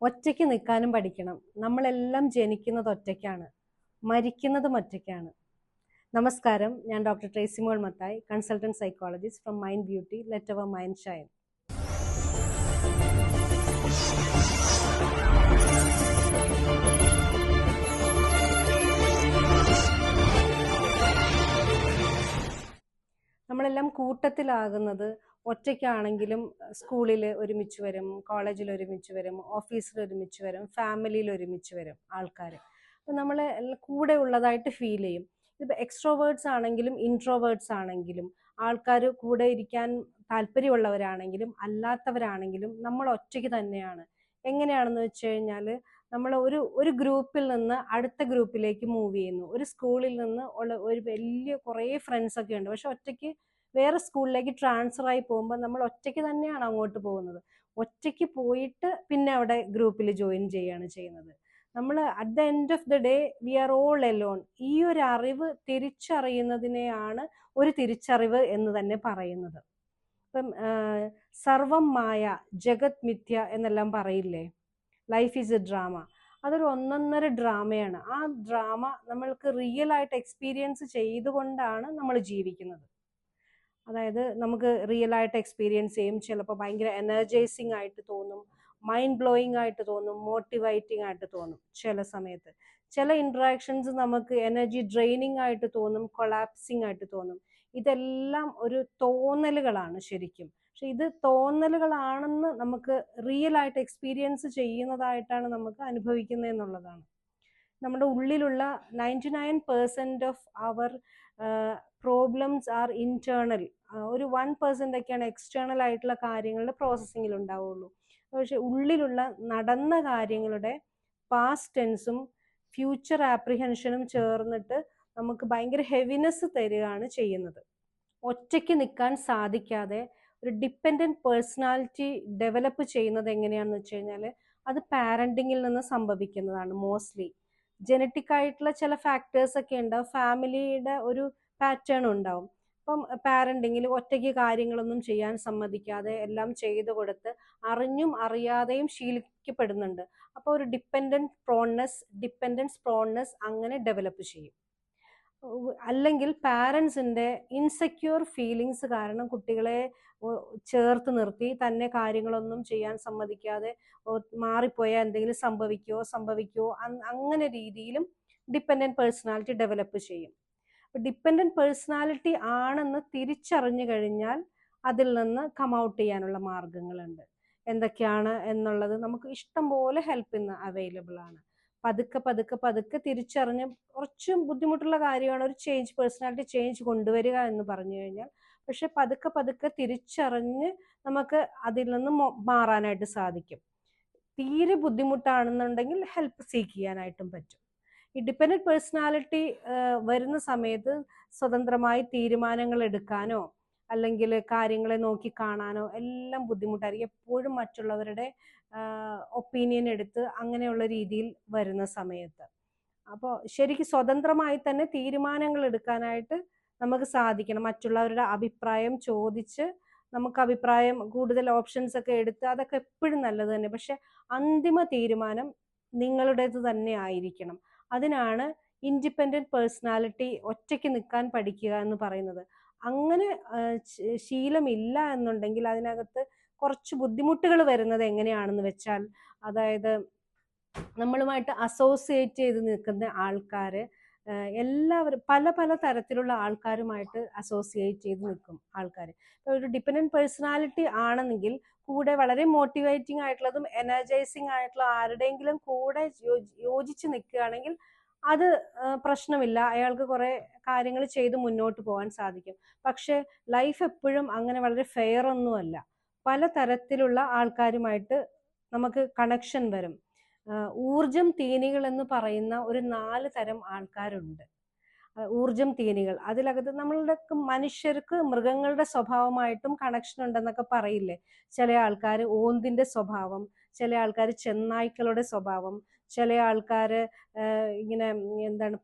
ഒറ്റയ്ക്ക് നിൽക്കാനും പഠിക്കണം. നമ്മളെല്ലാം ജനിക്കുന്നത് ഒറ്റയ്ക്കാണ്, മരിക്കുന്നതും ഒറ്റയ്ക്കാണ്. നമസ്കാരം, ഞാൻ doctor Tracymol Mathai, consultant psychologist from Mind Beauty, let our mind shine. നമ്മളെല്ലാം കൂട്ടത്തിലാകുന്നത് ഒറ്റയ്ക്കാണെങ്കിലും സ്കൂളിൽ ഒരുമിച്ച് വരും, കോളേജിൽ ഒരുമിച്ച് വരും, ഓഫീസിൽ ഒരുമിച്ച് വരും, ഫാമിലിയിൽ ഒരുമിച്ച് വരും ആൾക്കാർ. അപ്പം നമ്മൾ കൂടെ ഉള്ളതായിട്ട് ഫീൽ ചെയ്യും. ഇതിപ്പോൾ എക്സ്ട്രോവേർഡ്സ് ആണെങ്കിലും ഇൻട്രോവേർഡ്സ് ആണെങ്കിലും ആൾക്കാർ കൂടെ ഇരിക്കാൻ താല്പര്യമുള്ളവരാണെങ്കിലും അല്ലാത്തവരാണെങ്കിലും നമ്മൾ ഒറ്റയ്ക്ക് തന്നെയാണ്. എങ്ങനെയാണെന്ന് വെച്ച് കഴിഞ്ഞാൽ നമ്മൾ ഒരു ഗ്രൂപ്പിൽ നിന്ന് അടുത്ത ഗ്രൂപ്പിലേക്ക് മൂവ് ചെയ്യുന്നു. ഒരു സ്കൂളിൽ നിന്ന് ഉള്ള ഒരു വലിയ കുറേ ഫ്രണ്ട്സ് ഒക്കെ ഉണ്ട്, പക്ഷെ ഒറ്റയ്ക്ക് വേറെ സ്കൂളിലേക്ക് ട്രാൻസ്ഫർ ആയി പോകുമ്പോൾ നമ്മൾ ഒറ്റയ്ക്ക് തന്നെയാണ് അങ്ങോട്ട് പോകുന്നത്. ഒറ്റയ്ക്ക് പോയിട്ട് പിന്നെ അവിടെ ഗ്രൂപ്പിൽ ജോയിൻ ചെയ്യുകയാണ് ചെയ്യുന്നത്. നമ്മൾ at the end of the day we are all alone. ഈ ഒരു അറിവ് തിരിച്ചറിയുന്നതിനെയാണ് ഒരു തിരിച്ചറിവ് എന്ന് തന്നെ പറയുന്നത്. ഇപ്പം സർവം മായ, ജഗത് മിഥ്യ എന്നെല്ലാം പറയില്ലേ, ലൈഫ് ഈസ് എ ഡ്രാമ. അതൊരു ഒന്നൊന്നര ഡ്രാമയാണ്. ആ ഡ്രാമ നമ്മൾക്ക് റിയൽ ആയിട്ട് എക്സ്പീരിയൻസ് ചെയ്തുകൊണ്ടാണ് നമ്മൾ ജീവിക്കുന്നത്. അതായത് നമുക്ക് റിയൽ ആയിട്ട് എക്സ്പീരിയൻസ് ചെയ്യും. ചിലപ്പോൾ ഭയങ്കര എനർജൈസിങ് ആയിട്ട് തോന്നും, മൈൻഡ് ബ്ലോയിങ് ആയിട്ട് തോന്നും, മോട്ടിവേറ്റിംഗ് ആയിട്ട് തോന്നും. ചില സമയത്ത് ചില ഇൻട്രാക്ഷൻസ് നമുക്ക് എനർജി ഡ്രെയിനിങ് ആയിട്ട് തോന്നും, കൊളാപ്സിങ് ആയിട്ട് തോന്നും. ഇതെല്ലാം ഒരു തോന്നലുകളാണ് ശരിക്കും. പക്ഷെ ഇത് തോന്നലുകളാണെന്ന് നമുക്ക് റിയൽ ആയിട്ട് എക്സ്പീരിയൻസ് ചെയ്യുന്നതായിട്ടാണ് നമുക്ക് അനുഭവിക്കുന്നത് എന്നുള്ളതാണ്. നമ്മുടെ ഉള്ളിലുള്ള 99% of our problems are internal. ഒരു 1% ഒക്കെയാണ് എക്സ്റ്റേണൽ ആയിട്ടുള്ള കാര്യങ്ങളുടെ പ്രോസസ്സിങ്ങിൽ ഉണ്ടാവുള്ളൂ. പക്ഷെ ഉള്ളിലുള്ള നടന്ന കാര്യങ്ങളുടെ പാസ്റ്റ് ടെൻസും ഫ്യൂച്ചർ ആപ്രിഹെൻഷനും ചേർന്നിട്ട് നമുക്ക് ഭയങ്കര ഹെവിനെസ് തരികയാണ് ചെയ്യുന്നത്. ഒറ്റയ്ക്ക് നിൽക്കാൻ സാധിക്കാതെ ഒരു ഡിപ്പെൻഡൻറ്റ് പേഴ്സണാലിറ്റി ഡെവലപ്പ് ചെയ്യുന്നത് എങ്ങനെയാണെന്ന് വെച്ച് കഴിഞ്ഞാൽ അത് പാരൻറ്റിങ്ങിൽ നിന്ന് സംഭവിക്കുന്നതാണ്. മോസ്റ്റ്ലി ജനറ്റിക് ആയിട്ടുള്ള ചില ഫാക്ടേഴ്സ് ഒക്കെ ഉണ്ടാവും, ഫാമിലിയുടെ ഒരു പാറ്റേൺ ഉണ്ടാവും. അപ്പം പാരൻറ്റിങ്ങിൽ ഒറ്റയ്ക്ക് കാര്യങ്ങളൊന്നും ചെയ്യാൻ സമ്മതിക്കാതെ എല്ലാം ചെയ്തു കൊടുത്ത് അറിഞ്ഞും അറിയാതെയും ശീലിക്കപ്പെടുന്നുണ്ട്. അപ്പോൾ ഒരു ഡിപ്പെൻഡൻസ് പ്രോൺനെസ് അങ്ങനെ ഡെവലപ്പ് ചെയ്യും. അല്ലെങ്കിൽ പാരൻസിൻ്റെ ഇൻസെക്യൂർ ഫീലിങ്സ് കാരണം കുട്ടികളെ ചേർത്ത് നിർത്തി തന്നെ കാര്യങ്ങളൊന്നും ചെയ്യാൻ സമ്മതിക്കാതെ മാറിപ്പോയാൽ എന്തെങ്കിലും സംഭവിക്കുമോ അങ്ങനെ രീതിയിലും ഡിപ്പെൻഡൻറ്റ് പേഴ്സണാലിറ്റി ഡെവലപ്പ് ചെയ്യും. ഡിപ്പെൻഡൻറ്റ് പേഴ്സണാലിറ്റി ആണെന്ന് തിരിച്ചറിഞ്ഞു കഴിഞ്ഞാൽ അതിൽ നിന്ന് കം ഔട്ട് ചെയ്യാനുള്ള മാർഗങ്ങളുണ്ട്. എന്തൊക്കെയാണ് എന്നുള്ളത് നമുക്ക് ഇഷ്ടം പോലെ ഹെൽപ്പ് ഇന്ന് അവൈലബിൾ ആണ്. പതുക്കെ തിരിച്ചറിഞ്ഞ്, കുറച്ച് ബുദ്ധിമുട്ടുള്ള കാര്യമാണ് ഒരു പേഴ്സണാലിറ്റി ചേഞ്ച് കൊണ്ടുവരിക എന്ന് പറഞ്ഞു കഴിഞ്ഞാൽ. പക്ഷെ പതുക്കെ തിരിച്ചറിഞ്ഞ് നമുക്ക് അതിൽ നിന്ന് മാറാനായിട്ട് സാധിക്കും. തീരെ ബുദ്ധിമുട്ടാണെന്നുണ്ടെങ്കിൽ ഹെൽപ്പ് സീക്ക് ചെയ്യാനായിട്ടും പറ്റും. ഈ ഡിപ്പെൻഡൻറ്റ് പേഴ്സണാലിറ്റി വരുന്ന സമയത്ത് സ്വതന്ത്രമായി തീരുമാനങ്ങൾ എടുക്കാനോ അല്ലെങ്കിൽ കാര്യങ്ങളെ നോക്കി കാണാനോ എല്ലാം ബുദ്ധിമുട്ടായിരിക്കും. എപ്പോഴും മറ്റുള്ളവരുടെ ഒപ്പീനിയൻ എടുത്ത് അങ്ങനെയുള്ള രീതിയിൽ വരുന്ന സമയത്ത്. അപ്പോൾ ശരിക്കും സ്വതന്ത്രമായി തന്നെ തീരുമാനങ്ങൾ എടുക്കാനായിട്ട് നമുക്ക് സാധിക്കണം. മറ്റുള്ളവരുടെ അഭിപ്രായം ചോദിച്ച് നമുക്ക് അഭിപ്രായം കൂടുതൽ ഓപ്ഷൻസ് ഒക്കെ എടുത്ത് അതൊക്കെ എപ്പോഴും നല്ലത് തന്നെ. പക്ഷെ അന്തിമ തീരുമാനം നിങ്ങളുടേത് തന്നെ ആയിരിക്കണം. അതിനാണ് ഇൻഡിപെൻഡൻറ്റ് പേഴ്സണാലിറ്റി, ഒറ്റയ്ക്ക് നിൽക്കാൻ പഠിക്കുക എന്ന് പറയുന്നത്. അങ്ങനെ ശീലമില്ല എന്നുണ്ടെങ്കിൽ അതിനകത്ത് കുറച്ച് ബുദ്ധിമുട്ടുകൾ വരുന്നത് എങ്ങനെയാണെന്ന് വെച്ചാൽ, അതായത് നമ്മളുമായിട്ട് അസോസിയേറ്റ് ചെയ്ത് നിൽക്കുന്ന ആൾക്കാർ എല്ലാവരും പല തരത്തിലുള്ള ആൾക്കാരുമായിട്ട് അസോസിയേറ്റ് ചെയ്ത് നിൽക്കും ആൾക്കാർ. ഒരു ഡിപ്പെൻഡൻറ്റ് പേഴ്സണാലിറ്റി ആണെങ്കിൽ കൂടെ വളരെ മോട്ടിവേറ്റിംഗ് ആയിട്ടുള്ളതും എനർജൈസിങ് ആയിട്ടുള്ള ആരുടെയെങ്കിലും കൂടെ യോജിച്ച് നിൽക്കുകയാണെങ്കിൽ അത് പ്രശ്നമില്ല, അയാൾക്ക് കുറേ കാര്യങ്ങൾ ചെയ്ത് മുന്നോട്ട് പോകാൻ സാധിക്കും. പക്ഷെ ലൈഫ് എപ്പോഴും അങ്ങനെ വളരെ ഫെയർ ഒന്നുമല്ല. പല തരത്തിലുള്ള ആൾക്കാരുമായിട്ട് നമുക്ക് കണക്ഷൻ വരും. ഊർജം തീനികൾ എന്ന് പറയുന്ന ഒരു 4 തരം ആൾക്കാരുണ്ട്. ഊർജം തീനികൾ, അതിലകത്ത് നമ്മളുടെ മനുഷ്യർക്ക് മൃഗങ്ങളുടെ സ്വഭാവമായിട്ടും കണക്ഷൻ ഉണ്ടെന്നൊക്കെ പറയില്ലേ. ചില ആൾക്കാർ ഓന്തിൻ്റെ സ്വഭാവം, ചില ആൾക്കാർ ചെന്നായ്ക്കളുടെ സ്വഭാവം, ചില ആൾക്കാർ ഇങ്ങനെ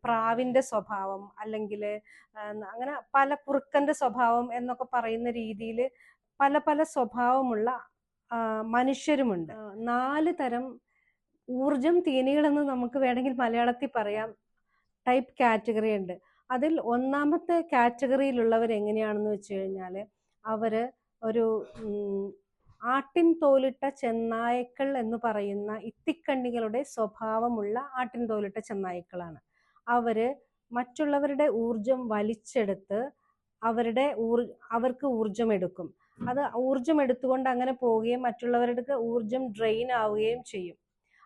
പ്രാവിൻ്റെ സ്വഭാവം, അല്ലെങ്കിൽ അങ്ങനെ പല കുറുക്കൻ്റെ സ്വഭാവം എന്നൊക്കെ പറയുന്ന രീതിയിൽ പല സ്വഭാവമുള്ള മനുഷ്യരുമുണ്ട്. 4 തരം ഊർജം തീനികളെന്ന് നമുക്ക് വേണമെങ്കിൽ മലയാളത്തിൽ പറയാം. ടൈപ്പ് കാറ്റഗറി ഉണ്ട്. അതിൽ ഒന്നാമത്തെ കാറ്റഗറിയിലുള്ളവർ എങ്ങനെയാണെന്ന് വെച്ച് കഴിഞ്ഞാൽ, അവര് ഒരു ആട്ടിൻ തോലിട്ട ചെന്നായ്ക്കൾ എന്ന് പറയുന്ന ഇത്തിക്കണ്ണികളുടെ സ്വഭാവമുള്ള ആട്ടിൻ തോലിട്ട ചെന്നായ്ക്കളാണ്. അവര് മറ്റുള്ളവരുടെ ഊർജം വലിച്ചെടുത്ത് അവർക്ക് ഊർജം എടുക്കും. അത് ഊർജം എടുത്തുകൊണ്ട് അങ്ങനെ പോവുകയും മറ്റുള്ളവരുടെ ഊർജം ഡ്രെയിൻ ആവുകയും ചെയ്യും.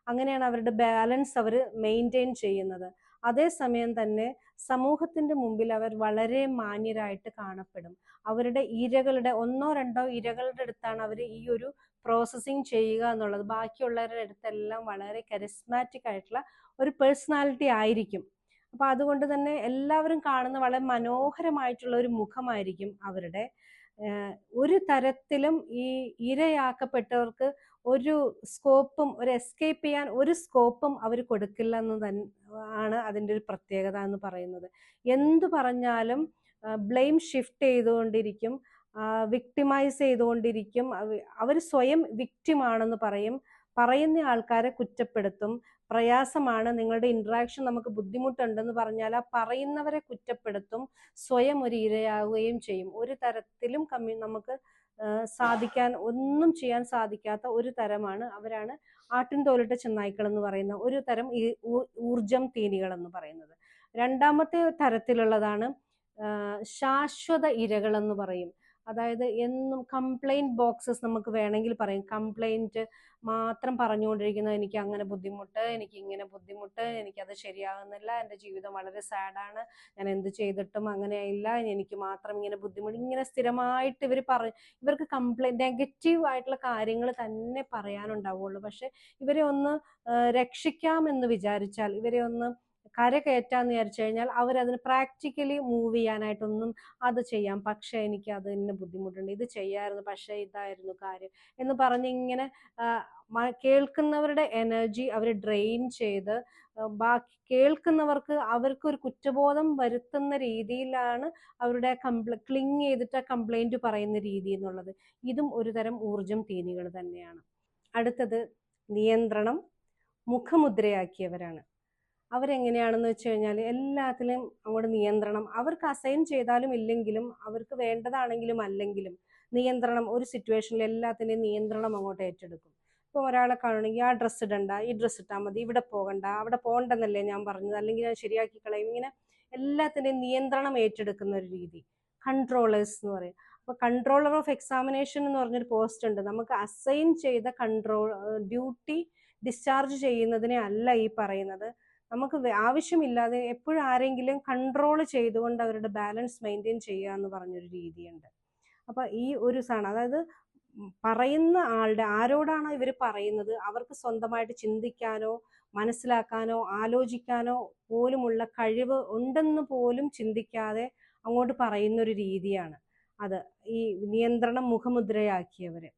അങ്ങനെയാണ് അവരുടെ ബാലൻസ് അവർ മെയിൻറ്റെയിൻ ചെയ്യുന്നത്. അതേസമയം തന്നെ സമൂഹത്തിന്റെ മുമ്പിൽ അവർ വളരെ മാന്യരായിട്ട് കാണപ്പെടും. അവരുടെ ഇരകളുടെ 1-2 ഇരകളുടെ അടുത്താണ് അവർ ഈ ഒരു പ്രോസസ്സിങ് ചെയ്യുക എന്നുള്ളത്. ബാക്കിയുള്ളവരുടെ അടുത്തെല്ലാം വളരെ കരിസ്മാറ്റിക് ആയിട്ടുള്ള ഒരു പേഴ്സണാലിറ്റി ആയിരിക്കും. അപ്പൊ അതുകൊണ്ട് തന്നെ എല്ലാവരും കാണുന്ന വളരെ മനോഹരമായിട്ടുള്ള ഒരു മുഖമായിരിക്കും അവരുടെ. ഒരു തരത്തിലും ഈ ഇരയാക്കപ്പെട്ടവർക്ക് ഒരു സ്കോപ്പും, ഒരു എസ്കേപ്പ് ചെയ്യാൻ ഒരു സ്കോപ്പും അവർ കൊടുക്കില്ല എന്ന് തന്നെ ആണ് അതിൻ്റെ ഒരു പ്രത്യേകത എന്ന് പറയുന്നത്. എന്തു പറഞ്ഞാലും ബ്ലെയിം ഷിഫ്റ്റ് ചെയ്തുകൊണ്ടിരിക്കും, വിക്ടിമൈസ് ചെയ്തുകൊണ്ടിരിക്കും. അവർ സ്വയം വിക്ടിമാണെന്ന് പറയും, പറയുന്ന ആൾക്കാരെ കുറ്റപ്പെടുത്തും. പ്രയാസമാണ്, നിങ്ങളുടെ ഇന്ററാക്ഷൻ നമുക്ക് ബുദ്ധിമുട്ടുണ്ടെന്ന് പറഞ്ഞാൽ ആ പറയുന്നവരെ കുറ്റപ്പെടുത്തും, സ്വയം ഒരു ഇരയാവുകയും ചെയ്യും. ഒരു തരത്തിലും നമുക്ക് ഒന്നും ചെയ്യാൻ സാധിക്കാത്ത ഒരു തരമാണ് അവരാണ് ആട്ടിൻ തോലിട്ട ചെന്നായ്ക്കൾ എന്ന് പറയുന്ന ഒരു തരം ഊർജം തീനികൾ എന്ന് പറയുന്നത്. രണ്ടാമത്തെ തരത്തിലുള്ളതാണ് ശാശ്വത ഇരകൾ എന്ന് പറയും. അതായത് എന്നും കംപ്ലൈന്റ് ബോക്സസ് നമുക്ക് വേണമെങ്കിൽ പറയും. കംപ്ലൈന്റ് മാത്രം പറഞ്ഞുകൊണ്ടിരിക്കുന്നത്, എനിക്ക് അങ്ങനെ ബുദ്ധിമുട്ട്, എനിക്ക് ഇങ്ങനെ ബുദ്ധിമുട്ട്, എനിക്കത് ശരിയാകുന്നില്ല, എൻ്റെ ജീവിതം വളരെ സാഡാണ്, ഞാൻ എന്ത് ചെയ്തിട്ടും അങ്ങനെയില്ല, എനിക്ക് മാത്രം ഇങ്ങനെ ബുദ്ധിമുട്ട്, ഇങ്ങനെ സ്ഥിരമായിട്ട് ഇവർക്ക് കംപ്ലൈന്റ് നെഗറ്റീവ് ആയിട്ടുള്ള കാര്യങ്ങൾ തന്നെ പറയാനുണ്ടാവുള്ളൂ. പക്ഷെ ഇവരെ ഒന്ന് രക്ഷിക്കാമെന്ന് വിചാരിച്ചാൽ, ഇവരെ ഒന്ന് കരകയറ്റാന്ന് വിചാരിച്ചു കഴിഞ്ഞാൽ അവരതിന് പ്രാക്ടിക്കലി മൂവ് ചെയ്യാനായിട്ടൊന്നും, അത് ചെയ്യാം പക്ഷെ എനിക്ക് അതിന് ബുദ്ധിമുട്ടുണ്ട്, ഇത് ചെയ്യാമായിരുന്നു പക്ഷെ ഇതായിരുന്നു കാര്യം എന്ന് പറഞ്ഞ് ഇങ്ങനെ കേൾക്കുന്നവരുടെ എനർജി അവർ ഡ്രെയിൻ ചെയ്ത് ബാക്കി കേൾക്കുന്നവർക്ക് അവർക്കൊരു കുറ്റബോധം വരുത്തുന്ന രീതിയിലാണ് അവരുടെ ക്ലിങ് ചെയ്തിട്ട് കംപ്ലൈന്റ് പറയുന്ന രീതി എന്നുള്ളത്. ഇതും ഒരു തരം ഊർജം തീനികൾ തന്നെയാണ്. അടുത്തത് നിയന്ത്രണം മുഖമുദ്രയാക്കിയവരാണ്. അവരെങ്ങനെയാണെന്ന് വെച്ച് കഴിഞ്ഞാൽ എല്ലാത്തിലും അങ്ങോട്ട് നിയന്ത്രണം, അവർക്ക് അസൈൻ ചെയ്താലും ഇല്ലെങ്കിലും, അവർക്ക് വേണ്ടതാണെങ്കിലും അല്ലെങ്കിലും നിയന്ത്രണം, ഒരു സിറ്റുവേഷനിൽ എല്ലാത്തിനെയും നിയന്ത്രണം അങ്ങോട്ട് ഏറ്റെടുക്കും. ഇപ്പോൾ ഒരാളെ കാണണമെങ്കിൽ ആ ഡ്രസ്സ് ഇടണ്ട, ഈ ഡ്രസ്സ് ഇട്ടാൽ മതി, ഇവിടെ പോകണ്ട, അവിടെ പോകണ്ടെന്നല്ലേ ഞാൻ പറഞ്ഞത്, അല്ലെങ്കിൽ ഞാൻ ശരിയാക്കി കളയും, ഇങ്ങനെ എല്ലാത്തിനെയും നിയന്ത്രണം ഏറ്റെടുക്കുന്ന ഒരു രീതി കൺട്രോളേഴ്സ് എന്ന് പറയും. അപ്പോൾ കൺട്രോളർ ഓഫ് എക്സാമിനേഷൻ എന്ന് പറഞ്ഞൊരു പോസ്റ്റ് ഉണ്ട്. നമുക്ക് അസൈൻ ചെയ്ത ഡ്യൂട്ടി ഡിസ്ചാർജ് ചെയ്യുന്നതിനെ അല്ല ഈ പറയുന്നത്. നമുക്ക് ആവശ്യമില്ലാതെ എപ്പോഴും ആരെങ്കിലും കൺട്രോൾ ചെയ്തുകൊണ്ട് അവരുടെ ബാലൻസ് മെയിൻറ്റെയിൻ ചെയ്യുക എന്ന് പറഞ്ഞൊരു രീതിയുണ്ട്. അപ്പൊ ഈ ഒരു സാധനം, അതായത് പറയുന്ന ആരോടാണോ ഇവർ പറയുന്നത് അവർക്ക് സ്വന്തമായിട്ട് ചിന്തിക്കാനോ മനസ്സിലാക്കാനോ ആലോചിക്കാനോ പോലുമുള്ള കഴിവ് ഉണ്ടെന്ന് പോലും ചിന്തിക്കാതെ അങ്ങോട്ട് പറയുന്നൊരു രീതിയാണ് അത്, ഈ നിയന്ത്രണം മുഖമുദ്രയാക്കിയവര്.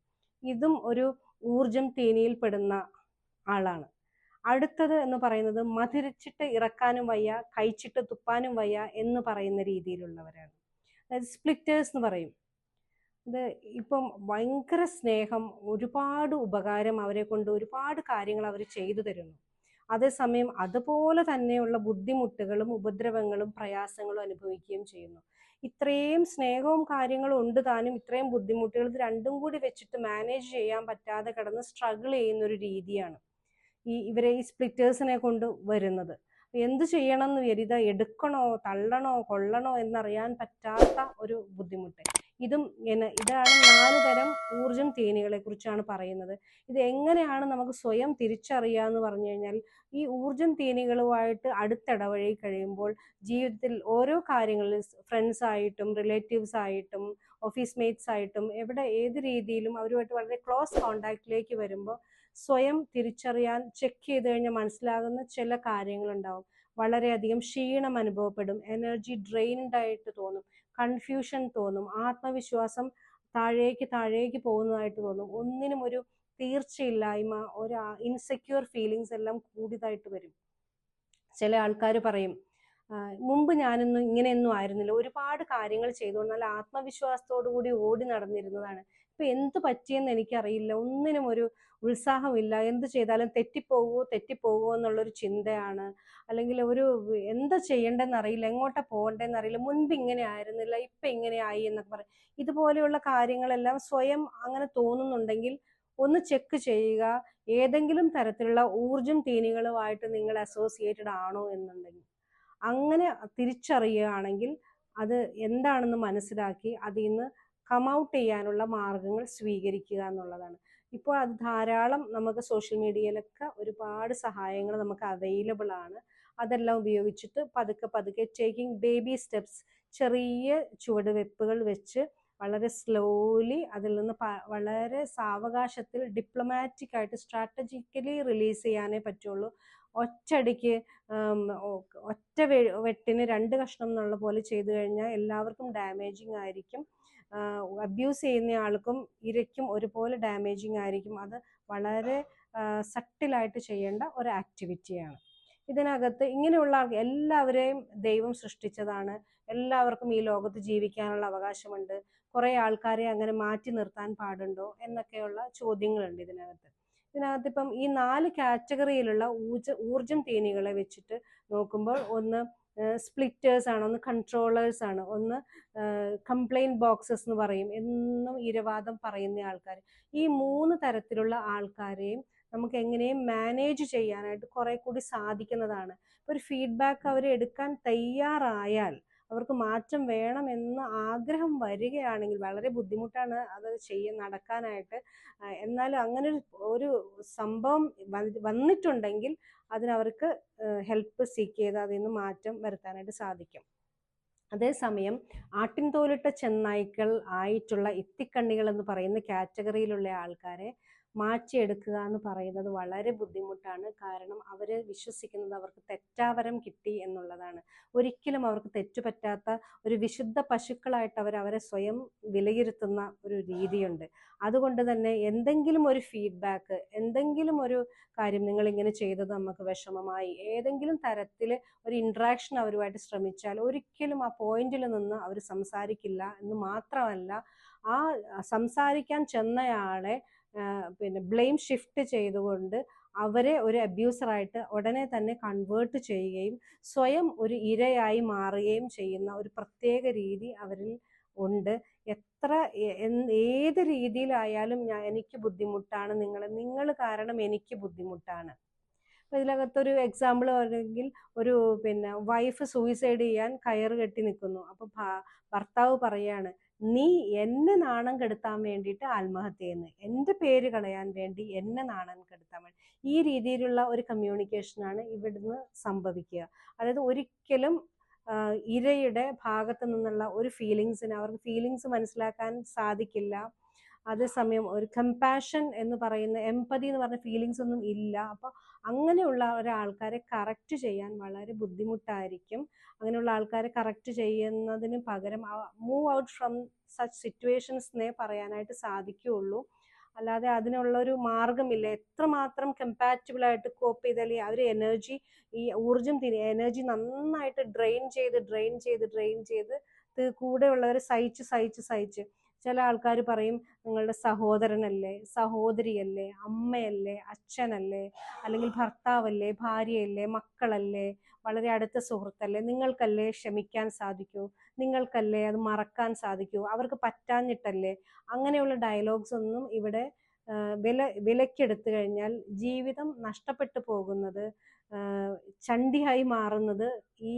ഇതും ഒരു ഊർജം തീനിയിൽ പെടുന്ന ആളാണ്. അടുത്തത് എന്ന് പറയുന്നത് മധുരിച്ചിട്ട് ഇറക്കാനും വയ്യ, കഴിച്ചിട്ട് തുപ്പാനും വയ്യ എന്ന് പറയുന്ന രീതിയിലുള്ളവരാണ്. അതായത് സ്പ്ലിറ്റേഴ്സ് എന്ന് പറയും. ഇത് ഇപ്പം ഭയങ്കര സ്നേഹം, ഒരുപാട് ഉപകാരം അവരെ കൊണ്ട് ഒരുപാട് കാര്യങ്ങൾ അവർ ചെയ്തു തരുന്നു. അതേസമയം അതുപോലെ തന്നെയുള്ള ബുദ്ധിമുട്ടുകളും ഉപദ്രവങ്ങളും പ്രയാസങ്ങളും അനുഭവിക്കുകയും ചെയ്യുന്നു. ഇത്രയും സ്നേഹവും കാര്യങ്ങളും ഉണ്ട് താനും, ഇത്രയും ബുദ്ധിമുട്ടുകൾ, ഇത് രണ്ടും കൂടി വെച്ചിട്ട് മാനേജ് ചെയ്യാൻ പറ്റാതെ കിടന്ന് സ്ട്രഗിൾ ചെയ്യുന്ന ഒരു രീതിയാണ് ഇവരെ ഈ സ്പ്ലിറ്റേഴ്സിനെ കൊണ്ട് വരുന്നത്. എന്ത് ചെയ്യണം എന്ന് വിചാരിത എടുക്കണോ തള്ളണോ കൊള്ളണോ എന്നറിയാൻ പറ്റാത്ത ഒരു ബുദ്ധിമുട്ട്. ഇതാണ് 4 തരം ഊർജം തീനികളെ കുറിച്ചാണ് പറയുന്നത്. ഇത് എങ്ങനെയാണ് നമുക്ക് സ്വയം തിരിച്ചറിയാന്ന് പറഞ്ഞു കഴിഞ്ഞാൽ, ഈ ഊർജം തീനികളുമായിട്ട് അടുത്തിടപഴകി കഴിയുമ്പോൾ ജീവിതത്തിൽ ഓരോ കാര്യങ്ങളിൽ ഫ്രണ്ട്സ് ആയിട്ടും റിലേറ്റീവ്സ് ആയിട്ടും ഓഫീസ് മേറ്റ്സ് ആയിട്ടും ഏത് രീതിയിലും അവരുമായിട്ട് വളരെ ക്ലോസ് കോണ്ടാക്റ്റിലേക്ക് വരുമ്പോൾ സ്വയം തിരിച്ചറിയാൻ ചെക്ക് ചെയ്ത് കഴിഞ്ഞാൽ മനസ്സിലാകുന്ന ചില കാര്യങ്ങളുണ്ടാവും. വളരെയധികം ക്ഷീണം അനുഭവപ്പെടും, എനർജി ഡ്രെയിൻഡ് ആയിട്ട് തോന്നും, കൺഫ്യൂഷൻ തോന്നും, ആത്മവിശ്വാസം താഴേക്ക് പോകുന്നതായിട്ട് തോന്നും, ഒന്നിനും ഒരു തീർച്ചയില്ലായ്മ, ഒരു ഇൻസെക്യൂർ ഫീലിങ്സ് എല്ലാം കൂടിയതായിട്ട് വരും. ചില ആൾക്കാർ പറയും, മുമ്പ് ഞാനൊന്നും ഇങ്ങനെയൊന്നും ആയിരുന്നില്ല, ഒരുപാട് കാര്യങ്ങൾ ചെയ്തുകൊണ്ട് നല്ല ആത്മവിശ്വാസത്തോടു കൂടി ഓടി നടന്നിരുന്നതാണ്, ഇപ്പൊ എന്ത് പറ്റിയെന്ന് എനിക്കറിയില്ല, ഒന്നിനും ഒരു ഉത്സാഹമില്ല, എന്ത് ചെയ്താലും തെറ്റിപ്പോകുമോ എന്നുള്ളൊരു ചിന്തയാണ്. അല്ലെങ്കിൽ എന്താ ചെയ്യേണ്ടതെന്ന് അറിയില്ല, എങ്ങോട്ടാ പോകേണ്ടതെന്ന് അറിയില്ല, മുൻപ് ഇങ്ങനെ ആയിരുന്നില്ല ഇപ്പൊ ഇങ്ങനെ ആയി എന്നൊക്കെ പറയും. ഇതുപോലെയുള്ള കാര്യങ്ങളെല്ലാം സ്വയം അങ്ങനെ തോന്നുന്നുണ്ടെങ്കിൽ ഒന്ന് ചെക്ക് ചെയ്യുക. ഏതെങ്കിലും തരത്തിലുള്ള ഊർജം തീനികളുമായിട്ട് നിങ്ങൾ അസോസിയേറ്റഡ് ആണോ എന്നുണ്ടെങ്കിൽ അങ്ങനെ തിരിച്ചറിയുകയാണെങ്കിൽ അത് എന്താണെന്ന് മനസ്സിലാക്കി അതിൽ നിന്ന് കം ഔട്ട് ചെയ്യാനുള്ള മാർഗങ്ങൾ സ്വീകരിക്കുക എന്നുള്ളതാണ്. ഇപ്പോൾ അത് ധാരാളം നമുക്ക് സോഷ്യൽ മീഡിയയിലൊക്കെ ഒരുപാട് സഹായങ്ങൾ നമുക്ക് അവൈലബിൾ ആണ്. അതെല്ലാം ഉപയോഗിച്ചിട്ട് പതുക്കെ ടേക്കിംഗ് ബേബി സ്റ്റെപ്സ്, ചെറിയ ചുവടുവെപ്പുകൾ വെച്ച് വളരെ സ്ലോലി അതിൽ നിന്ന് വളരെ സാവകാശത്തിൽ ഡിപ്ലോമാറ്റിക് ആയിട്ട് സ്ട്രാറ്റജിക്കലി റിലീസ് ചെയ്യാനേ പറ്റുള്ളൂ. ഒറ്റയടിക്ക് ഒറ്റ വെട്ടിന് രണ്ട് കഷ്ണം എന്നുള്ള പോലെ ചെയ്തു കഴിഞ്ഞാൽ എല്ലാവർക്കും ഡാമേജിങ് ആയിരിക്കും. അബ്യൂസ് ചെയ്യുന്ന ആൾക്കും ഇരയ്ക്കും ഒരുപോലെ ഡാമേജിങ് ആയിരിക്കും. അത് വളരെ സട്ടിലായിട്ട് ചെയ്യേണ്ട ഒരു ആക്ടിവിറ്റിയാണ്. ഇതിനകത്ത് ഇങ്ങനെയുള്ള എല്ലാവരെയും ദൈവം സൃഷ്ടിച്ചതാണ്, എല്ലാവർക്കും ഈ ലോകത്ത് ജീവിക്കാനുള്ള അവകാശമുണ്ട്, കുറേ ആൾക്കാരെ അങ്ങനെ മാറ്റി നിർത്താൻ പാടുണ്ടോ എന്നൊക്കെയുള്ള ചോദ്യങ്ങളുണ്ട് ഇതിനകത്ത് ഇപ്പം ഈ 4 കാറ്റഗറിയിലുള്ള ഊർജം തീനികളെ വെച്ചിട്ട് നോക്കുമ്പോൾ ഒന്ന് സ്പ്ലിറ്റേഴ്സ് ആണ്, ഒന്ന് കൺട്രോളേഴ്സ് ആണ്, ഒന്ന് കംപ്ലൈന്റ് ബോക്സസ് എന്ന് പറയും, എന്നും ഇരവാദം പറയുന്ന ആൾക്കാർ. ഈ 3 തരത്തിലുള്ള ആൾക്കാരെയും നമുക്ക് എങ്ങനെയും മാനേജ് ചെയ്യാനായിട്ട് കുറെ കൂടി സാധിക്കുന്നതാണ്. ഒരു ഫീഡ്ബാക്ക് അവർ എടുക്കാൻ തയ്യാറായാൽ, അവർക്ക് മാറ്റം വേണമെന്ന് ആഗ്രഹം വരികയാണെങ്കിൽ, വളരെ ബുദ്ധിമുട്ടാണ് അത് നടക്കാനായിട്ട്, എന്നാലും അങ്ങനെ ഒരു സംഭവം വന്നിട്ടുണ്ടെങ്കിൽ അതിനവർക്ക് ഹെൽപ്പ് സീക്ക് ചെയ്ത് അതിൽ നിന്ന് മാറ്റം വരുത്താനായിട്ട് സാധിക്കും. അതേസമയം ആട്ടിൻതോലിട്ട ചെന്നായ്ക്കൾ ആയിട്ടുള്ള ഇത്തിക്കണ്ണികൾ എന്ന് പറയുന്ന കാറ്റഗറിയിലുള്ള ആൾക്കാരെ മാറ്റിയെടുക്കുക എന്ന് പറയുന്നത് വളരെ ബുദ്ധിമുട്ടാണ്. കാരണം അവർ വിശ്വസിക്കുന്നത് അവർക്ക് തെറ്റാവരം കിട്ടി എന്നുള്ളതാണ്. ഒരിക്കലും അവർക്ക് തെറ്റുപറ്റാത്ത ഒരു വിശുദ്ധ പശുക്കളായിട്ട് അവരെ സ്വയം വിലയിരുത്തുന്ന ഒരു രീതിയുണ്ട്. അതുകൊണ്ട് തന്നെ എന്തെങ്കിലും ഒരു ഫീഡ്ബാക്ക്, എന്തെങ്കിലും ഒരു കാര്യം നിങ്ങൾ ഇങ്ങനെ ചെയ്തത് നമുക്ക് വിഷമമായി, ഏതെങ്കിലും തരത്തിൽ ഒരു ഇൻട്രാക്ഷൻ അവരുമായിട്ട് ശ്രമിച്ചാൽ ഒരിക്കലും ആ പോയിന്റിൽ നിന്ന് അവർ സംസാരിക്കില്ല എന്ന് മാത്രമല്ല, ആ സംസാരിക്കാൻ ചെന്നയാളെ ബ്ലെയിം ഷിഫ്റ്റ് ചെയ്തുകൊണ്ട് അവരെ ഒരു അബ്യൂസറായിട്ട് ഉടനെ തന്നെ കൺവേർട്ട് ചെയ്യുകയും സ്വയം ഒരു ഇരയായി മാറുകയും ചെയ്യുന്ന ഒരു പ്രത്യേക രീതി അവരിൽ ഉണ്ട്. ഏത് രീതിയിലായാലും എനിക്ക് ബുദ്ധിമുട്ടാണ്, നിങ്ങൾ കാരണം എനിക്ക് ബുദ്ധിമുട്ടാണ്. അപ്പോൾ ഇതിനകത്തൊരു എക്സാമ്പിൾ പറയുമെങ്കിൽ, ഒരു വൈഫ് സൂയിസൈഡ് ചെയ്യാൻ കയറ് കെട്ടി നിൽക്കുന്നു. അപ്പോൾ ഭർത്താവ് പറയാണ്, നീ എന്നെ നാണം കെടുത്താൻ വേണ്ടിയിട്ട് ആത്മഹത്യ ചെയ്യുന്നു, എൻ്റെ പേര് കളയാൻ വേണ്ടി എന്നെ നാണം കെടുത്താൻ വേണ്ടി. ഈ രീതിയിലുള്ള ഒരു കമ്മ്യൂണിക്കേഷനാണ് ഇവിടുന്ന് സംഭവിക്കുക. അതായത് ഒരിക്കലും ഇരയുടെ ഭാഗത്ത് നിന്നുള്ള ഒരു അവർക്ക് ഫീലിങ്സ് മനസ്സിലാക്കാൻ സാധിക്കില്ല. അതേസമയം ഒരു കമ്പാഷൻ എന്ന് പറയുന്ന, എംപതി എന്ന് പറഞ്ഞ ഫീലിങ്സ് ഒന്നും ഇല്ല. അപ്പോൾ അങ്ങനെയുള്ള ഒരാൾക്കാരെ കറക്റ്റ് ചെയ്യാൻ വളരെ ബുദ്ധിമുട്ടായിരിക്കും. അങ്ങനെയുള്ള ആൾക്കാരെ കറക്റ്റ് ചെയ്യുന്നതിന് പകരം move out from such situations പറയാനായിട്ട് സാധിക്കുകയുള്ളൂ. അല്ലാതെ അതിനുള്ളൊരു മാർഗമില്ല. എത്രമാത്രം കമ്പാറ്റബിളായിട്ട് കോപ്പ് ചെയ്താൽ അവർ ഈ ഊർജം എനർജി നന്നായിട്ട് ഡ്രെയിൻ ചെയ്ത് കൂടെയുള്ളവർ സഹിച്ച് ചില ആൾക്കാർ പറയും, നിങ്ങളുടെ സഹോദരനല്ലേ, സഹോദരിയല്ലേ, അമ്മയല്ലേ, അച്ഛനല്ലേ, അല്ലെങ്കിൽ ഭർത്താവല്ലേ, ഭാര്യയല്ലേ, മക്കളല്ലേ, വളരെ അടുത്ത സുഹൃത്തല്ലേ, നിങ്ങൾക്കല്ലേ ക്ഷമിക്കാൻ സാധിക്കൂ, നിങ്ങൾക്കല്ലേ അത് മറക്കാൻ സാധിക്കൂ, അവർക്ക് പറ്റാഞ്ഞിട്ടല്ലേ. അങ്ങനെയുള്ള ഡയലോഗ്സ് ഒന്നും ഇവിടെ വിലക്കെടുത്തു കഴിഞ്ഞാൽ ജീവിതം നഷ്ടപ്പെട്ടു പോകുന്നത്, ചണ്ടിയായി മാറുന്നത് ഈ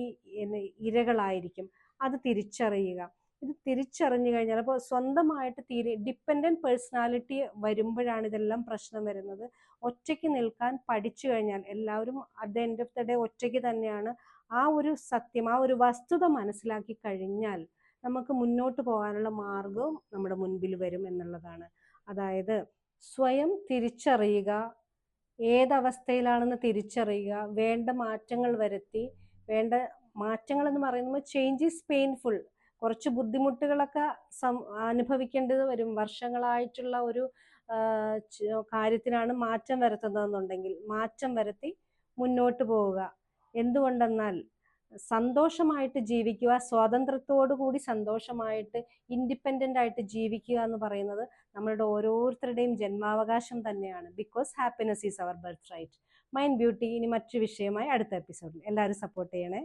ഇരകളായിരിക്കും. അത് തിരിച്ചറിയുക. ഇത് തിരിച്ചറിഞ്ഞു കഴിഞ്ഞാൽ, അപ്പോൾ സ്വന്തമായിട്ട് ഡിപ്പെൻഡൻറ്റ് പേഴ്സണാലിറ്റി വരുമ്പോഴാണ് ഇതെല്ലാം പ്രശ്നം വരുന്നത്. ഒറ്റയ്ക്ക് നിൽക്കാൻ പഠിച്ചു കഴിഞ്ഞാൽ, എല്ലാവരും at the end of the day ഒറ്റയ്ക്ക് തന്നെയാണ്. ആ ഒരു സത്യം, ആ ഒരു വസ്തുത മനസ്സിലാക്കി കഴിഞ്ഞാൽ നമുക്ക് മുന്നോട്ട് പോകാനുള്ള മാർഗവും നമ്മുടെ മുൻപിൽ വരും എന്നുള്ളതാണ്. അതായത് സ്വയം തിരിച്ചറിയുക, ഏതവസ്ഥയിലാണെന്ന് തിരിച്ചറിയുക, വേണ്ട മാറ്റങ്ങൾ വരുത്തി. വേണ്ട മാറ്റങ്ങൾ എന്ന് പറയുമ്പോൾ ചേഞ്ച് ഈസ് പെയിൻഫുൾ. കുറച്ച് ബുദ്ധിമുട്ടുകളൊക്കെ അനുഭവിക്കേണ്ടത് വരും. വർഷങ്ങളായിട്ടുള്ള ഒരു കാര്യത്തിനാണ് മാറ്റം വരുത്തുന്നതെന്നുണ്ടെങ്കിൽ മാറ്റം വരുത്തി മുന്നോട്ട് പോവുക. എന്തുകൊണ്ടെന്നാൽ സന്തോഷമായിട്ട് ജീവിക്കുക, സ്വാതന്ത്ര്യത്തോടു കൂടി സന്തോഷമായിട്ട് ഇൻഡിപെൻഡൻ്റ് ആയിട്ട് ജീവിക്കുക എന്ന് പറയുന്നത് നമ്മളുടെ ഓരോരുത്തരുടെയും ജന്മാവകാശം തന്നെയാണ്. Because happiness is our birthright. Mind beauty ഇനി മറ്റു വിഷയമായി അടുത്ത എപ്പിസോഡിൽ. എല്ലാവരും സപ്പോർട്ട് ചെയ്യണേ.